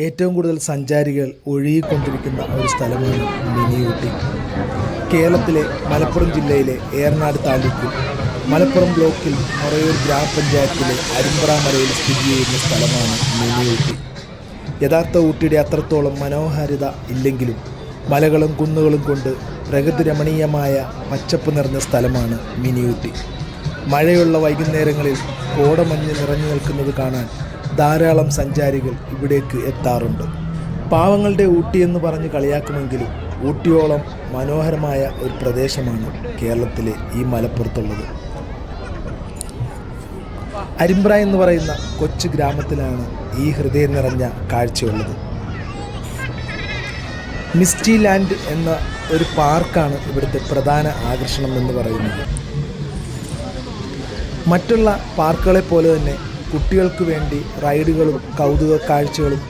ഏറ്റവും കൂടുതൽ സഞ്ചാരികൾ ഒഴുകിക്കൊണ്ടിരിക്കുന്ന ഒരു സ്ഥലമാണ് മിനി ഊട്ടി. കേരളത്തിലെ മലപ്പുറം ജില്ലയിലെ ഏറനാട് താലൂക്കിൽ മലപ്പുറം ബ്ലോക്കിൽ മൊറയൂർ ഗ്രാമപഞ്ചായത്തിലെ അരിമ്പ്ര മലയിൽ സ്ഥിതി ചെയ്യുന്ന സ്ഥലമാണ് മിനി ഊട്ടി. യഥാർത്ഥ ഊട്ടിയുടെ അത്രത്തോളം മനോഹാരിത ഇല്ലെങ്കിലും മലകളും കുന്നുകളും കൊണ്ട് പ്രകൃതി രമണീയമായ പച്ചപ്പ് നിറഞ്ഞ സ്ഥലമാണ് മിനി ഊട്ടി. മഴയുള്ള വൈകുന്നേരങ്ങളിൽ കോടമഞ്ഞ് നിറഞ്ഞു നിൽക്കുന്നത് കാണാൻ ധാരാളം സഞ്ചാരികൾ ഇവിടേക്ക് എത്താറുണ്ട്. പാവങ്ങളുടെ ഊട്ടി എന്ന് പറഞ്ഞ് കളിയാക്കുമെങ്കിലും ഊട്ടിയോളം മനോഹരമായ ഒരു പ്രദേശമാണ് കേരളത്തിലെ ഈ മലപ്പുറത്തുള്ളത്. അരിമ്പ്ര എന്ന് പറയുന്ന കൊച്ചു ഗ്രാമത്തിലാണ് ഈ ഹൃദയം നിറഞ്ഞ കാഴ്ചയുള്ളത്. മിസ്റ്റി ലാൻഡ് എന്ന ഒരു പാർക്കാണ് ഇവിടുത്തെ പ്രധാന ആകർഷണം എന്ന് പറയുന്നത്. മറ്റുള്ള പാർക്കുകളെ പോലെ തന്നെ കുട്ടികൾക്ക് വേണ്ടി റൈഡുകളും കൗതുക കാഴ്ചകളും